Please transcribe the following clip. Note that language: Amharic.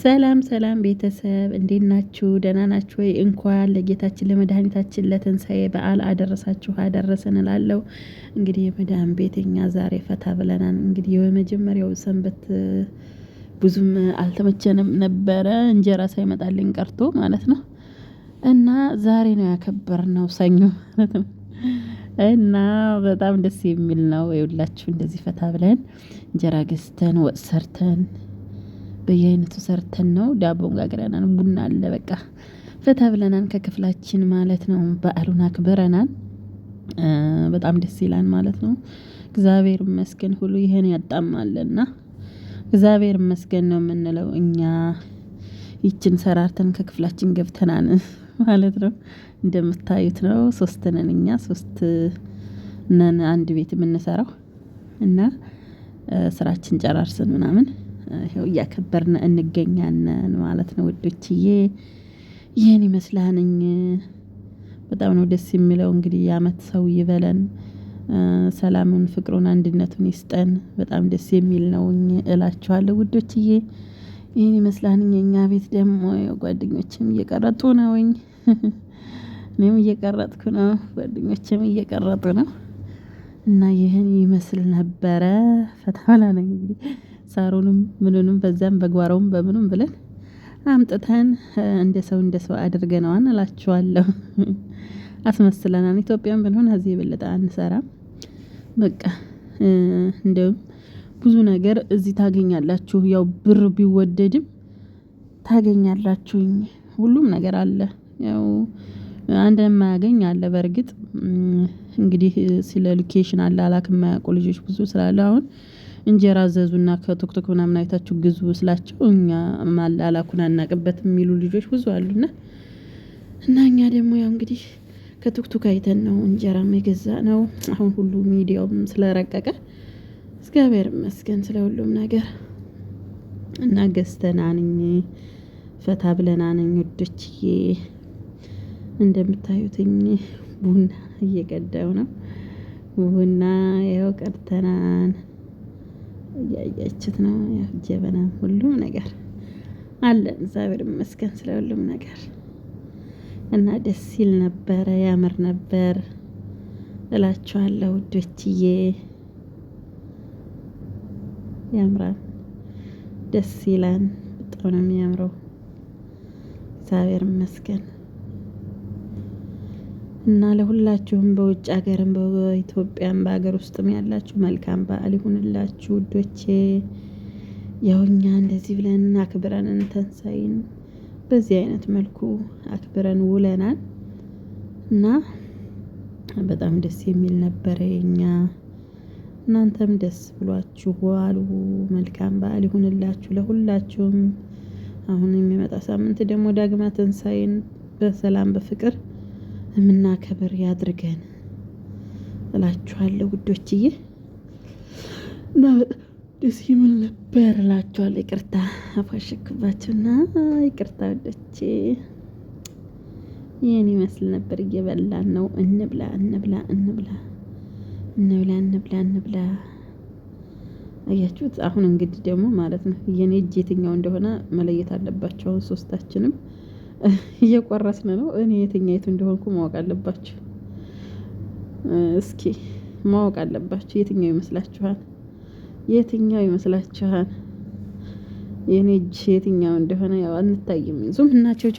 ሰላም ሰላም ቤተሰብ እንዴት ናችሁ? ደህና ናችሁ ወይ? እንኳን ለጌታችን ለመድኃኒታችን ለትንሳኤ በዓል አደረሳችሁ አደረሰን እላለሁ። እንግዲህ የመዳም ቤተኛ ዛሬ ፈታ ብለናል። እንግዲህ የመጀመሪያው ሰንበት ብዙም አልተመቸንም ነበረ እንጀራ ሳይመጣልኝ ቀርቶ ማለት ነው። እና ዛሬ ነው ያከበርነው ሰኞ ማለት ነው። እና በጣም ደስ የሚል ነው። ይኸውላችሁ እንደዚህ ፈታ ብለን እንጀራ ገዝተን ወጥ ሰርተን በየአይነቱ ሰርተን ነው ዳቦን ጋግረናል። ቡና አለ በቃ ፈታ ብለናል ከክፍላችን ማለት ነው። በዓሉን አክብረናል። በጣም ደስ ይላል ማለት ነው። እግዚአብሔር ይመስገን ሁሉ ይሄን ያጣማልና እግዚአብሔር ይመስገን ነው የምንለው እኛ ይችን ሰራርተን ከክፍላችን ገብተናል ማለት ነው። እንደምታዩት ነው 3 ነን እኛ 3 ነን አንድ ቤት የምንሰራው እና ስራችን ጨራርሰን ምናምን ይኸው እያከበርን እንገኛለን ማለት ነው ውዶችዬ። ይሄን ይመስላልኝ በጣም ነው ደስ የሚለው። እንግዲህ የአመት ሰው ይበለን። ሰላሙን፣ ፍቅሩን፣ አንድነቱን ይስጠን። በጣም ደስ የሚል ነው እላችኋለሁ ውዶችዬ። ይሄን ይመስላልኝ የኛ ቤት ደግሞ ጓደኞቼም እየቀረጡ ነውኝ። እኔም እየቀረጥኩ ነው፣ ጓደኞቼም እየቀረጡ ነው። እና ይሄን ይመስል ነበረ። ፈታ ብለን እንግዲህ ሳሩንም ምኑንም በዛም በጓሮም በምኑም ብለን አምጥተን እንደ ሰው አድርገነዋል እላችኋለሁ። አስመስለናል። ኢትዮጵያም ብንሆን ከዚህ የበለጠ አንሰራም። በቃ እንደውም ብዙ ነገር እዚህ ታገኛላችሁ። ያው ብር ቢወደድም ታገኛላችሁኝ። ሁሉም ነገር አለ። ያው አንድ የማያገኝ አለ። በርግጥ እንግዲህ ስለ ሎኬሽን አላላክ የማያውቁ ልጆች ብዙ ስላሉ አሁን እንጀራ አዘዙና ከቶክቶክ ምናምን አይታችሁ ግዙ ስላቸው እኛ ማላላኩን አናውቅበትም የሚሉ ልጆች ብዙ አሉና እና እኛ ደግሞ ያው እንግዲህ ከቶክቶክ አይተን ነው እንጀራም የገዛነው። አሁን ሁሉ ሚዲያውም ስለረቀቀ እግዚአብሔር ይመስገን ስለ ሁሉም ነገር እና ገዝተናንኝ ፈታ ብለናንኝ ውዶችዬ። እንደምታዩትኝ ቡና እየቀዳው ነው። ቡና ያው ቀድተናል። እያያችሁት ነው። ያው ጀበናም ሁሉም ነገር አለን። እግዚአብሔር ይመስገን ስለ ሁሉም ነገር እና ደስ ይል ነበረ፣ ያምር ነበር እላችኋለሁ ውዶችዬ። ያምራል፣ ደስ ይላል። በጣም ነው የሚያምረው። እግዚአብሔር ይመስገን እና ለሁላችሁም በውጭ ሀገርም በኢትዮጵያም በሀገር ውስጥም ያላችሁ መልካም በዓል ይሁንላችሁ ውዶቼ። ያው እኛ እንደዚህ ብለን አክብረን ትንሳኤን በዚህ አይነት መልኩ አክብረን ውለናል እና በጣም ደስ የሚል ነበረ የኛ። እናንተም ደስ ብሏችሁ ዋሉ። መልካም በዓል ይሁንላችሁ ለሁላችሁም። አሁን የሚመጣ ሳምንት ደግሞ ዳግማ ትንሳኤን በሰላም በፍቅር የምናከብር ያድርገን እላችኋለሁ ውዶችዬ። እና በጣም ደስ የሚል ነበር እላችኋለሁ። ይቅርታ አፋሽክባችሁና ይቅርታ ውዶቼ። ይሄን ይመስል ነበር። እየበላን ነው። እንብላ እንብላ እንብላ እንብላ እንብላ እንብላ። አያችሁት? አሁን እንግዲህ ደግሞ ማለት ነው የኔ እጅ የትኛው እንደሆነ መለየት አለባቸው። አሁን ሶስታችንም እየቆረስን ነው። እኔ የትኛይቱ እንደሆንኩ ማወቅ አለባችሁ። እስኪ ማወቅ አለባችሁ። የትኛው ይመስላችኋል? የትኛው ይመስላችኋል? የኔ እጅ የትኛው እንደሆነ ያው አንታይም። ዙም እናቸው